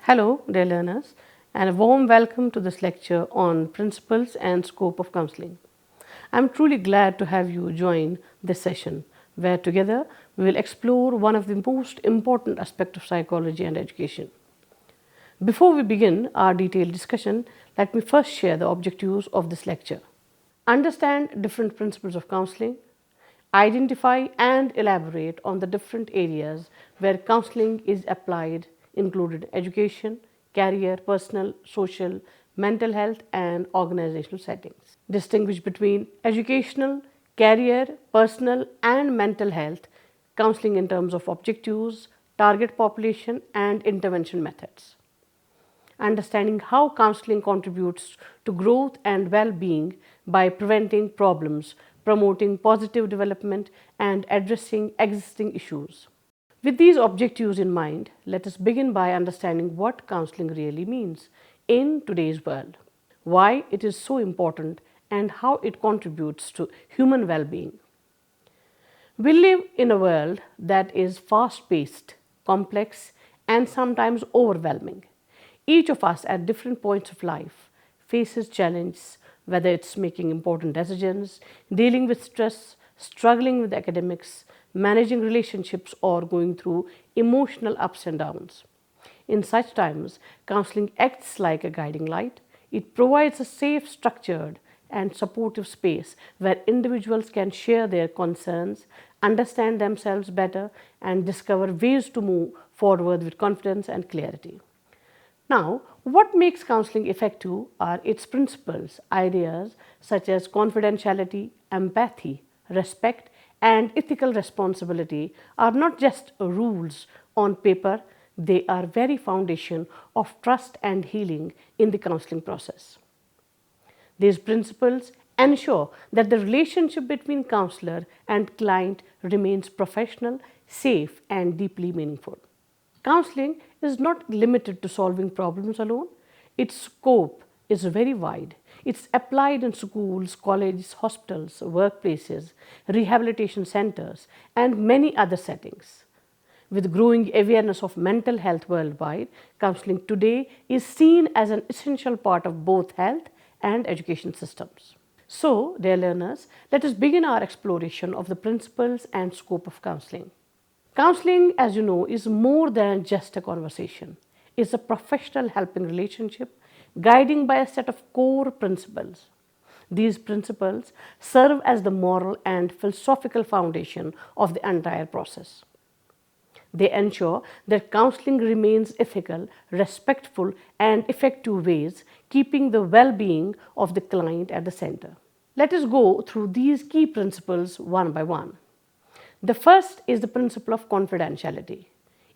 Hello, dear learners, and a warm welcome to this lecture on principles and scope of counseling. I'm truly glad to have you join this session, where together we will explore one of the most important aspects of psychology and education. Before we begin our detailed discussion, let me first share the objectives of this lecture. Understand different principles of counseling, identify and elaborate on the different areas where counseling is applied, including education, career, personal, social, mental health, and organizational settings. Distinguish between educational, career, personal, and mental health counseling in terms of objectives, target population, and intervention methods. Understanding how counseling contributes to growth and well being by preventing problems, promoting positive development, and addressing existing issues. With these objectives in mind, let us begin by understanding what counseling really means in today's world, why it is so important, and how it contributes to human well being. We live in a world that is fast paced, complex, and sometimes overwhelming. Each of us at different points of life faces challenges, whether it's making important decisions, dealing with stress, struggling with academics, managing relationships, or going through emotional ups and downs. In such times, counseling acts like a guiding light. It provides a safe, structured, and supportive space where individuals can share their concerns, understand themselves better, and discover ways to move forward with confidence and clarity. Now, what makes counseling effective are its principles. Ideas such as confidentiality, empathy, respect, and ethical responsibility are not just rules on paper, they are very foundation of trust and healing in the counseling process. These principles ensure that the relationship between counselor and client remains professional, safe, and deeply meaningful. Counseling is not limited to solving problems alone. Its scope is very wide. It's applied in schools, colleges, hospitals, workplaces, rehabilitation centers, and many other settings. With growing awareness of mental health worldwide, counseling today is seen as an essential part of both health and education systems. So, dear learners, let us begin our exploration of the principles and scope of counseling. Counseling, as you know, is more than just a conversation. It's a professional helping relationship guiding by a set of core principles. These principles serve as the moral and philosophical foundation of the entire process. They ensure that counseling remains ethical, respectful, and effective ways, keeping the well being of the client at the center. Let us go through these key principles one by one. The first is the principle of confidentiality.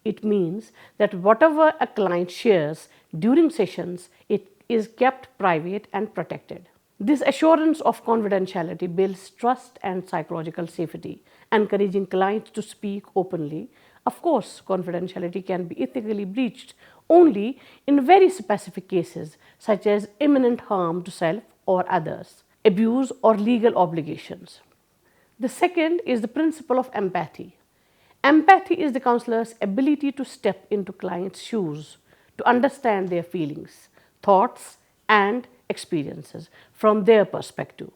It means that whatever a client shares during sessions, it is kept private and protected. This assurance of confidentiality builds trust and psychological safety, encouraging clients to speak openly. Of course, confidentiality can be ethically breached only in very specific cases, such as imminent harm to self or others, abuse, or legal obligations. The second is the principle of empathy. Empathy is the counselor's ability to step into clients' shoes, to understand their feelings, thoughts, and experiences from their perspective.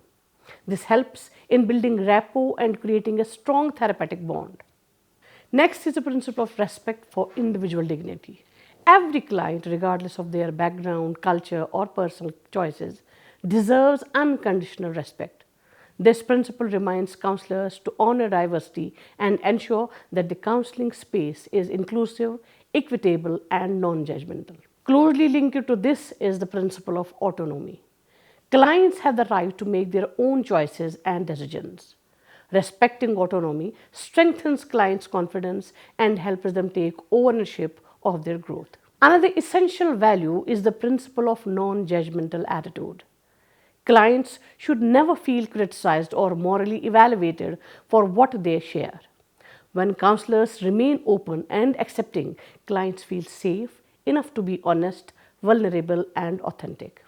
This helps in building rapport and creating a strong therapeutic bond. Next is the principle of respect for individual dignity. Every client, regardless of their background, culture, or personal choices, deserves unconditional respect. This principle reminds counselors to honor diversity and ensure that the counseling space is inclusive, equitable, and non judgmental. Closely linked to this is the principle of autonomy. Clients have the right to make their own choices and decisions. Respecting autonomy strengthens clients' confidence and helps them take ownership of their growth. Another essential value is the principle of non judgmental attitude. Clients should never feel criticized or morally evaluated for what they share. When counselors remain open and accepting, clients feel safe enough to be honest, vulnerable, and authentic.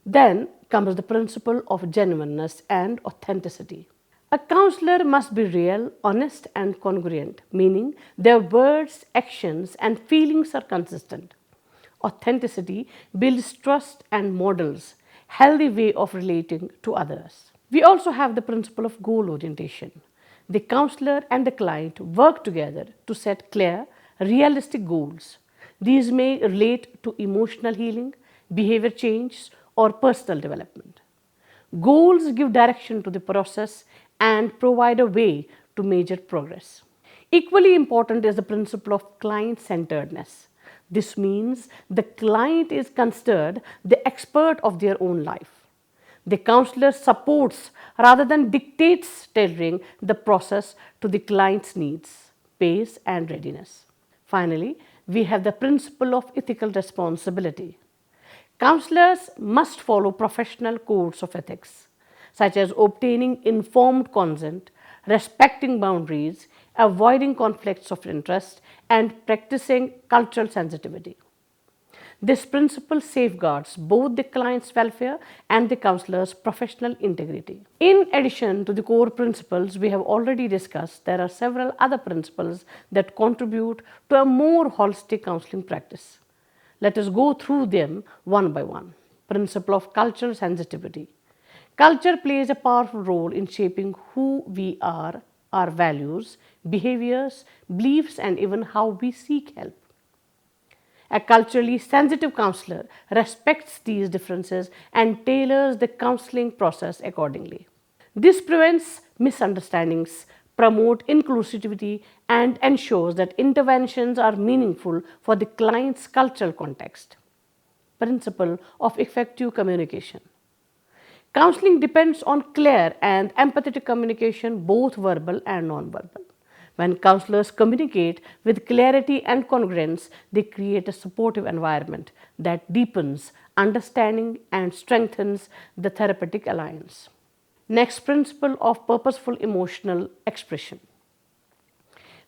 Then comes the principle of genuineness and authenticity. A counselor must be real, honest, and congruent, meaning their words, actions, and feelings are consistent. authenticity builds trust and models healthy way of relating to others. We also have the principle of goal orientation. The counselor and the client work together to set clear, realistic goals. These may relate to emotional healing, behavior change, or personal development. Goals give direction to the process and provide a way to measure progress. Equally important is the principle of client centeredness. This means the client is considered the expert of their own life. The counselor supports rather than dictates tailoring the process to the client's needs, pace, and readiness. Finally, we have the principle of ethical responsibility. Counselors must follow professional codes of ethics, such as obtaining informed consent, respecting boundaries, avoiding conflicts of interest, and practicing cultural sensitivity. This principle safeguards both the client's welfare and the counselor's professional integrity. In addition to the core principles we have already discussed, there are several other principles that contribute to a more holistic counseling practice. Let us go through them one by one. Principle of cultural sensitivity. Culture plays a powerful role in shaping who we are, our values, behaviors, beliefs, and even how we seek help. A culturally sensitive counselor respects these differences and tailors the counseling process accordingly. This prevents misunderstandings, promotes inclusivity, and ensures that interventions are meaningful for the client's cultural context. Principle of effective communication. Counseling depends on clear and empathetic communication, both verbal and non-verbal. When counselors communicate with clarity and congruence, they create a supportive environment that deepens understanding and strengthens the therapeutic alliance. Next, principle of purposeful emotional expression.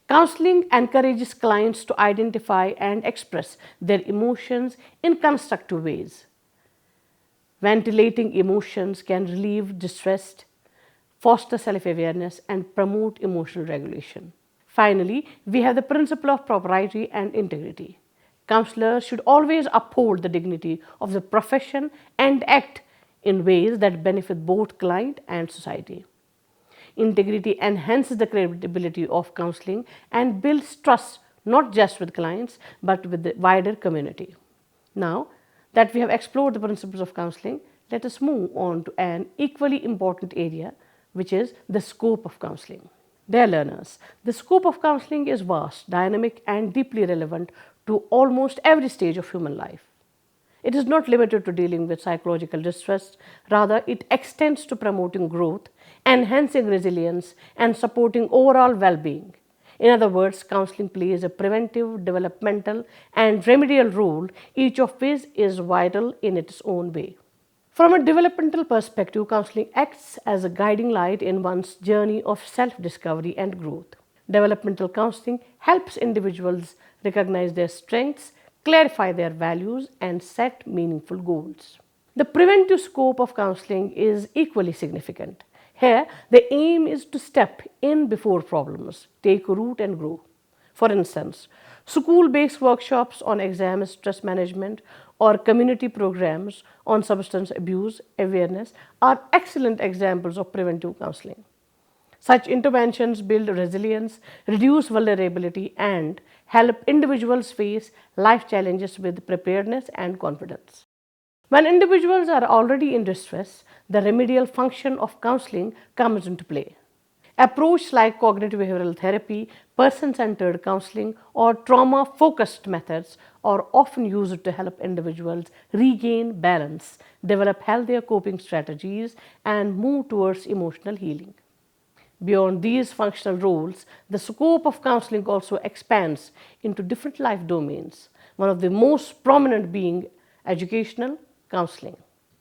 Counseling encourages clients to identify and express their emotions in constructive ways. Ventilating emotions can relieve distress, foster self-awareness, and promote emotional regulation. Finally, we have the principle of propriety and integrity. Counselors should always uphold the dignity of the profession and act in ways that benefit both client and society. Integrity enhances the credibility of counseling and builds trust not just with clients but with the wider community. Now that we have explored the principles of counseling, let us move on to an equally important area, which is the scope of counseling. Dear learners, the scope of counseling is vast, dynamic, and deeply relevant to almost every stage of human life. It is not limited to dealing with psychological distress, rather, it extends to promoting growth, enhancing resilience, and supporting overall well being. In other words, counseling plays a preventive, developmental, and remedial role, each of which is vital in its own way. From a developmental perspective, counseling acts as a guiding light in one's journey of self-discovery and growth. Developmental counseling helps individuals recognize their strengths, clarify their values, and set meaningful goals. The preventive scope of counseling is equally significant. Here, the aim is to step in before problems take root and grow. For instance, school-based workshops on exam stress management or community programs on substance abuse awareness are excellent examples of preventive counseling. Such interventions build resilience, reduce vulnerability, and help individuals face life challenges with preparedness and confidence. When individuals are already in distress, the remedial function of counseling comes into play. Approaches like cognitive behavioral therapy, person-centered counseling, or trauma-focused methods are often used to help individuals regain balance, develop healthier coping strategies, and move towards emotional healing. Beyond these functional roles, the scope of counseling also expands into different life domains, one of the most prominent being educational counseling.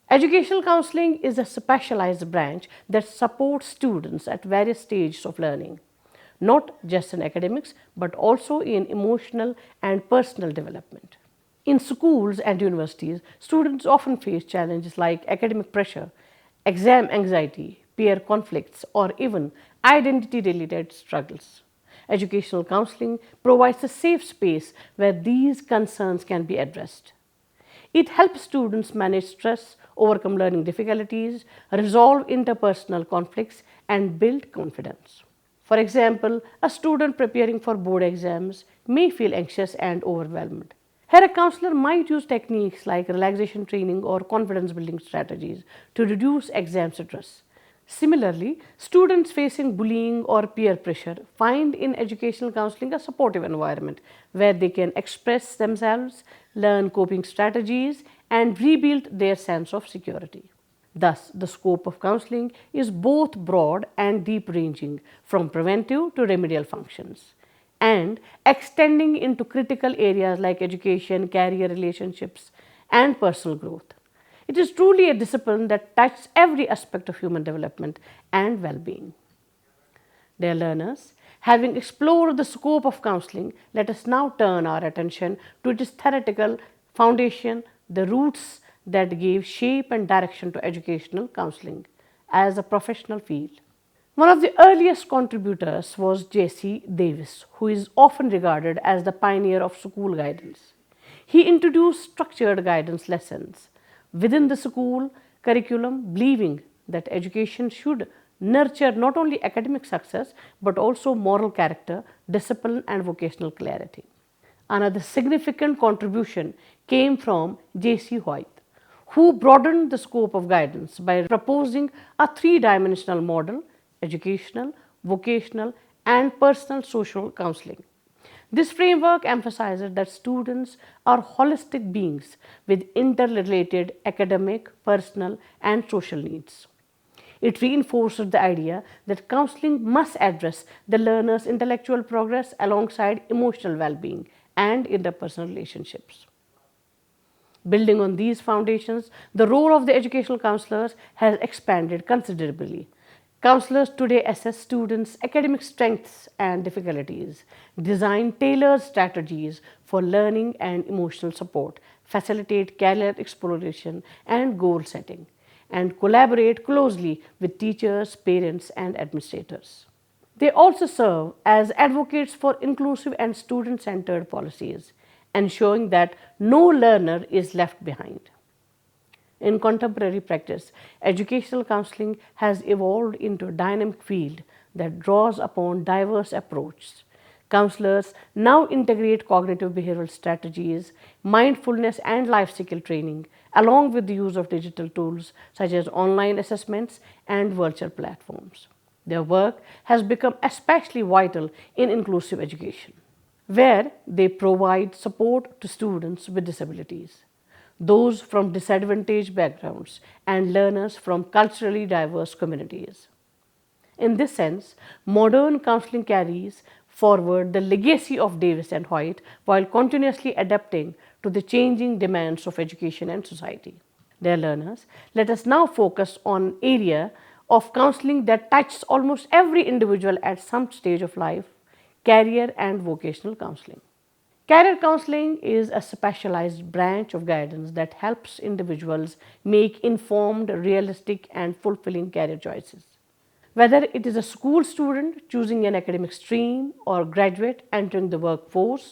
Educational counseling is a specialized branch that supports students at various stages of learning, not just in academics but also in emotional and personal development. In schools and universities, students often face challenges like academic pressure, exam anxiety, peer conflicts, or even identity-related struggles. Educational counseling provides a safe space where these concerns can be addressed. It helps students manage stress, overcome learning difficulties, resolve interpersonal conflicts, and build confidence. For example, a student preparing for board exams may feel anxious and overwhelmed. Here, a counselor might use techniques like relaxation training or confidence building strategies to reduce exam stress. Similarly, students facing bullying or peer pressure find in educational counseling a supportive environment where they can express themselves, learn coping strategies, and rebuild their sense of security. Thus, the scope of counseling is both broad and deep ranging, from preventive to remedial functions, and extending into critical areas like education, career, relationships, and personal growth. It is truly a discipline that touches every aspect of human development and well being. Dear learners, having explored the scope of counseling, let us now turn our attention to its theoretical foundation, the roots that gave shape and direction to educational counseling as a professional field. One of the earliest contributors was J.C. Davis, who is often regarded as the pioneer of school guidance. He introduced structured guidance lessons within the school curriculum, believing that education should nurture not only academic success but also moral character, discipline, and vocational clarity. Another significant contribution came from J.C. White, who broadened the scope of guidance by proposing a three-dimensional model: educational, vocational, and personal social counseling. This framework emphasizes that students are holistic beings with interrelated academic, personal, and social needs. It reinforces the idea that counseling must address the learner's intellectual progress alongside emotional well being and interpersonal relationships. Building on these foundations, the role of the educational counselors has expanded considerably. Counselors today assess students' academic strengths and difficulties, design tailored strategies for learning and emotional support, facilitate career exploration and goal setting, and collaborate closely with teachers, parents, and administrators. They also serve as advocates for inclusive and student centered policies, ensuring that no learner is left behind. In contemporary practice, educational counseling has evolved into a dynamic field that draws upon diverse approaches. Counselors now integrate cognitive behavioral strategies, mindfulness, and life skill training, along with the use of digital tools such as online assessments and virtual platforms. Their work has become especially vital in inclusive education, where they provide support to students with disabilities, those from disadvantaged backgrounds, and learners from culturally diverse communities. In this sense, modern counseling carries forward the legacy of Davis and White while continuously adapting to the changing demands of education and society. Dear learners, let us now focus on an area of counseling that touches almost every individual at some stage of life: career and vocational counseling. Career counseling is a specialized branch of guidance that helps individuals make informed, realistic, and fulfilling career choices. Whether it is a school student choosing an academic stream, or graduate entering the workforce,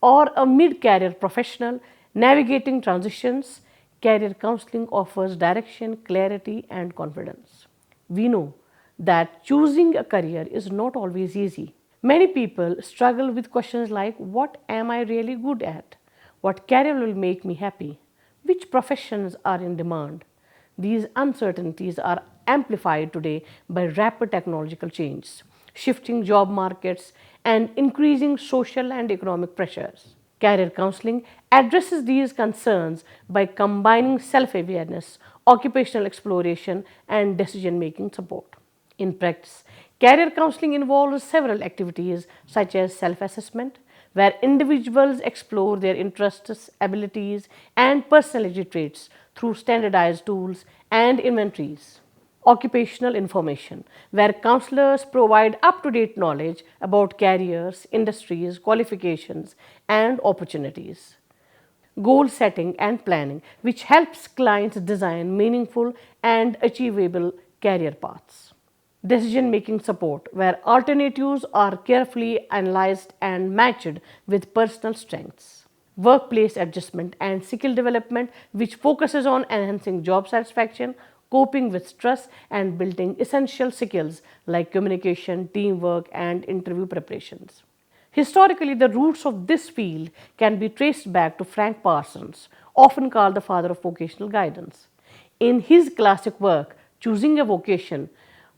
or a mid career professional navigating transitions, career counseling offers direction, clarity, and confidence. We know that choosing a career is not always easy. Many people struggle with questions like: what am I really good at? What career will make me happy? Which professions are in demand? These uncertainties are amplified today by rapid technological changes, shifting job markets, and increasing social and economic pressures. Career counseling addresses these concerns by combining self awareness, occupational exploration, and decision making support. In practice, career counseling involves several activities such as self assessment, where individuals explore their interests, abilities, and personality traits through standardized tools and inventories. Occupational information, where counselors provide up to date knowledge about careers, industries, qualifications, and opportunities. Goal setting and planning, which helps clients design meaningful and achievable career paths. Decision making support, where alternatives are carefully analyzed and matched with personal strengths. workplace adjustment, and skill development, which focuses on enhancing job satisfaction, coping with stress, and building essential skills like communication, teamwork, and interview preparations. Historically, the roots of this field can be traced back to Frank Parsons, often called the father of vocational guidance. In his classic work, Choosing a Vocation,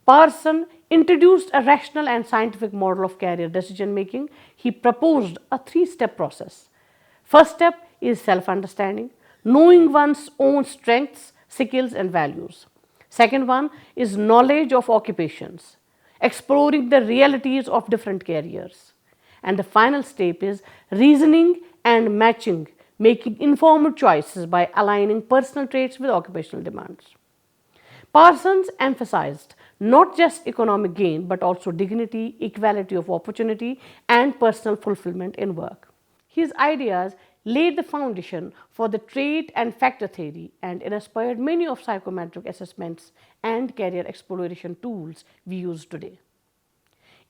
Parson introduced a rational and scientific model of career decision making. He proposed a three-step process. First step is self understanding, knowing one's own strengths, skills, and values. Second one is knowledge of occupations, exploring the realities of different careers. And the final step is reasoning and matching, making informed choices by aligning personal traits with occupational demands. Parsons emphasized not just economic gain but also dignity, equality of opportunity, and personal fulfillment in work. His ideas laid the foundation for the trait and factor theory and inspired many of psychometric assessments and career exploration tools we use today.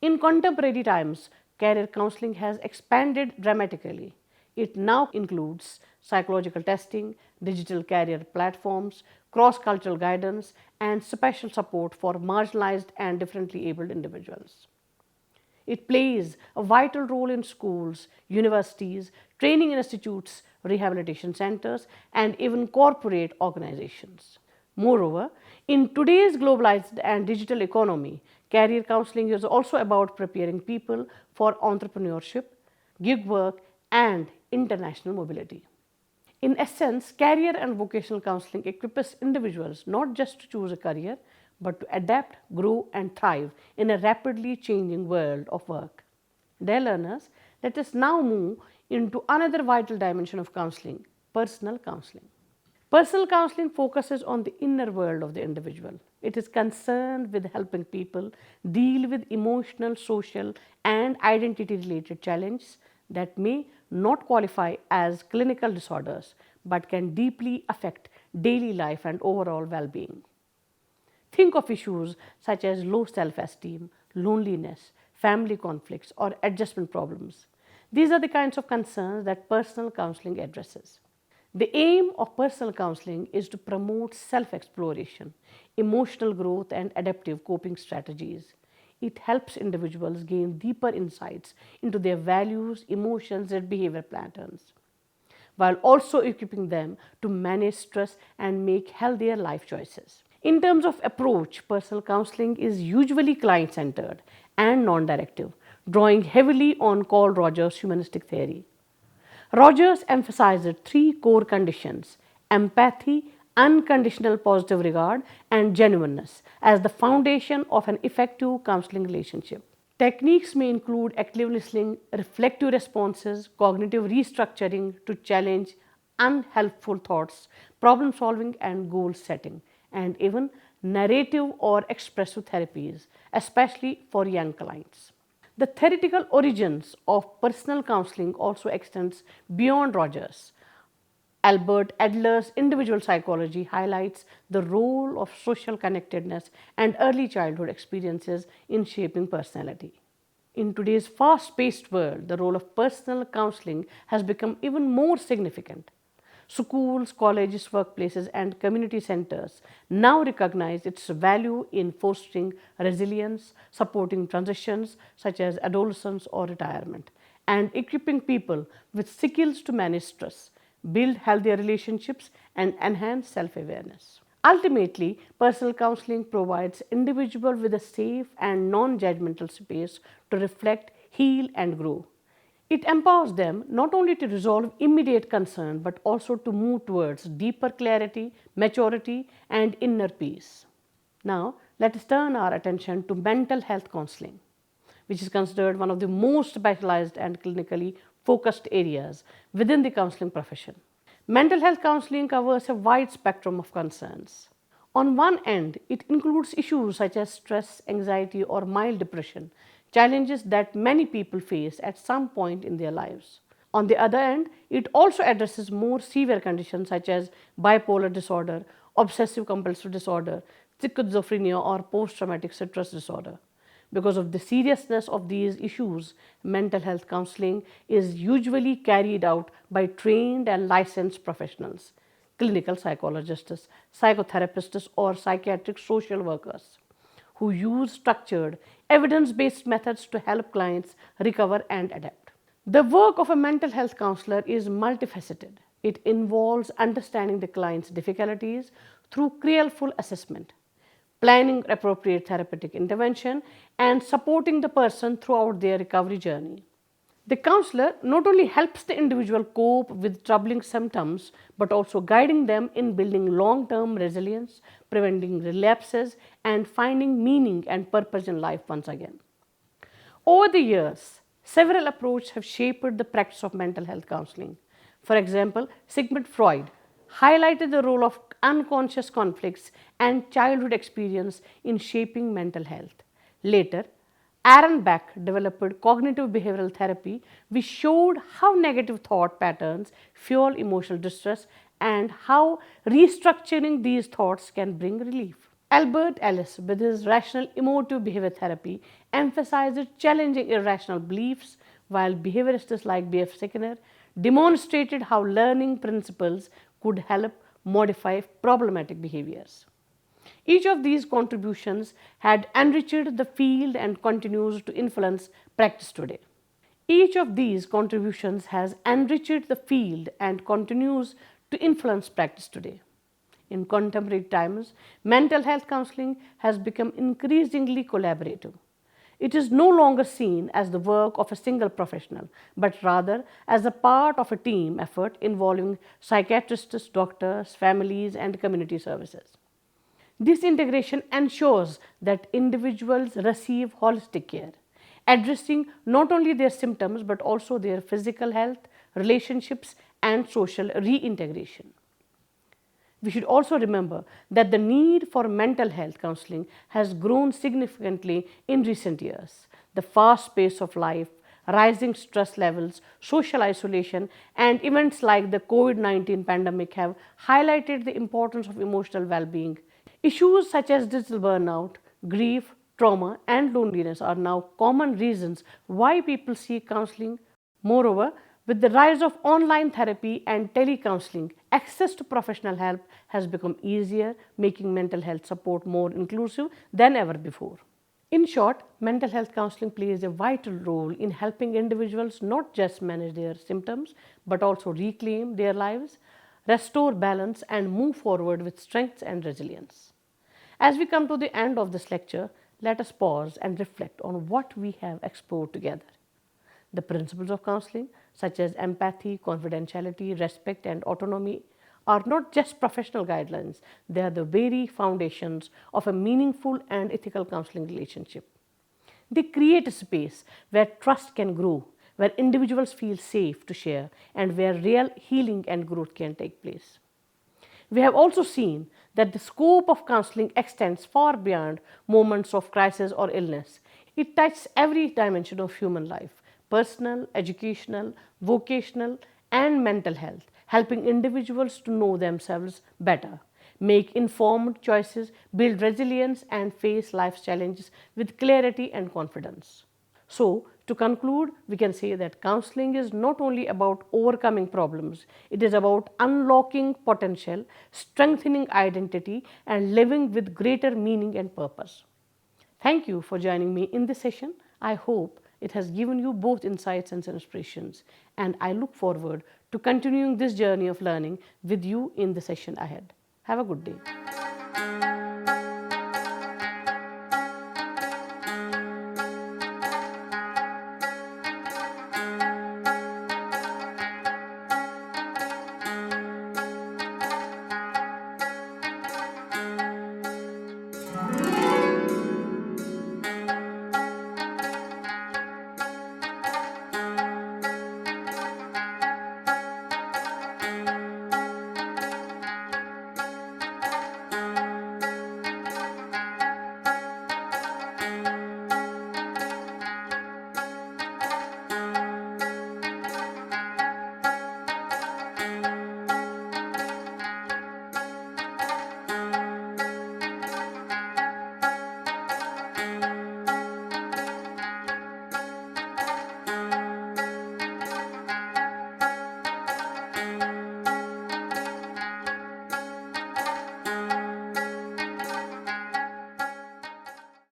In contemporary times, career counseling has expanded dramatically. It now includes psychological testing, digital career platforms, cross cultural guidance, and special support for marginalized and differently abled individuals. It plays a vital role in schools, universities, training institutes, rehabilitation centers, and even corporate organizations. Moreover, in today's globalized and digital economy, career counseling is also about preparing people for entrepreneurship, gig work, and international mobility. In essence, career and vocational counseling equips individuals not just to choose a career, but to adapt, grow, and thrive in a rapidly changing world of work. Dear learners, let us now move into another vital dimension of counseling: personal counseling. Personal counseling focuses on the inner world of the individual. It is concerned with helping people deal with emotional, social, and identity related challenges that may not qualify as clinical disorders but can deeply affect daily life and overall well being. Think of issues such as low self esteem, loneliness, family conflicts, or adjustment problems. These are the kinds of concerns that personal counseling addresses. The aim of personal counseling is to promote self exploration, emotional growth, and adaptive coping strategies. It helps individuals gain deeper insights into their values, emotions, and behavior patterns, while also equipping them to manage stress and make healthier life choices. In terms of approach, personal counseling is usually client centered and non directive, drawing heavily on Carl Rogers' humanistic theory. Rogers emphasized three core conditions: empathy, unconditional positive regard, and genuineness as the foundation of an effective counseling relationship. Techniques may include active listening, reflective responses, cognitive restructuring to challenge unhelpful thoughts, problem solving, and goal setting, and even narrative or expressive therapies, especially for young clients. The theoretical origins of personal counseling also extends beyond Rogers. Albert Adler's individual psychology highlights the role of social connectedness and early childhood experiences in shaping personality. In today's fast paced world, the role of personal counseling has become even more significant. Schools, colleges, workplaces, and community centers now recognize its value in fostering resilience, supporting transitions such as adolescence or retirement, and equipping people with skills to manage stress, build healthier relationships, and enhance self awareness. Ultimately, personal counseling provides individuals with a safe and non judgmental space to reflect, heal, and grow. It empowers them not only to resolve immediate concern but also to move towards deeper clarity, maturity, and inner peace. Now, let us turn our attention to mental health counseling, which is considered one of the most specialized and clinically focused areas within the counseling profession. Mental health counseling covers a wide spectrum of concerns. On one end, it includes issues such as stress, anxiety, or mild depression, challenges that many people face at some point in their lives. On the other end, it also addresses more severe conditions such as bipolar disorder, obsessive compulsive disorder, schizophrenia, or post traumatic stress disorder. Because of the seriousness of these issues, mental health counseling is usually carried out by trained and licensed professionals, clinical psychologists, psychotherapists, or psychiatric social workers, who use structured, evidence based methods to help clients recover and adapt. The work of a mental health counselor is multifaceted. It involves understanding the client's difficulties through careful assessment, planning appropriate therapeutic intervention, and supporting the person throughout their recovery journey. The counselor not only helps the individual cope with troubling symptoms but also guiding them in building long term resilience, preventing relapses, and finding meaning and purpose in life once again. Over the years, several approaches have shaped the practice of mental health counseling. For example, Sigmund Freud highlighted the role of unconscious conflicts and childhood experience in shaping mental health. Later, Aaron Beck developed cognitive behavioral therapy, which showed how negative thought patterns fuel emotional distress and how restructuring these thoughts can bring relief. Albert Ellis, with his rational emotive behavior therapy, emphasized challenging irrational beliefs, while behaviorists like B.F. Skinner demonstrated how learning principles could help modify problematic behaviors. Each of these contributions had enriched the field and continues to influence practice today. Each of these contributions has enriched the field and continues to influence practice today. In contemporary times, mental health counseling has become increasingly collaborative. It is no longer seen as the work of a single professional, but rather as a part of a team effort involving psychiatrists, doctors, families, and community services. This integration ensures that individuals receive holistic care, addressing not only their symptoms but also their physical health, relationships, and social reintegration. We should also remember that the need for mental health counseling has grown significantly in recent years. The fast pace of life, rising stress levels, social isolation, and events like the COVID-19 pandemic have highlighted the importance of emotional well being. Issues such as digital burnout, grief, trauma, and loneliness are now common reasons why people seek counseling. Moreover, with the rise of online therapy and telecounseling, access to professional help has become easier, making mental health support more inclusive than ever before. In short, mental health counseling plays a vital role in helping individuals not just manage their symptoms but also reclaim their lives, restore balance, and move forward with strength and resilience. As we come to the end of this lecture, let us pause and reflect on what we have explored together. The principles of counseling, such as empathy, confidentiality, respect, and autonomy, are not just professional guidelines, they are the very foundations of a meaningful and ethical counseling relationship. They create a space where trust can grow, where individuals feel safe to share, and where real healing and growth can take place. We have also seen that the scope of counseling extends far beyond moments of crisis or illness. It touches every dimension of human life: personal, educational, vocational, and mental health, helping individuals to know themselves better, make informed choices, build resilience, and face life's challenges with clarity and confidence. So, to conclude, we can say that counseling is not only about overcoming problems, it is about unlocking potential, strengthening identity, and living with greater meaning and purpose. Thank you for joining me in this session. I hope it has given you both insights and inspirations, and I look forward to continuing this journey of learning with you in the session ahead. Have a good day.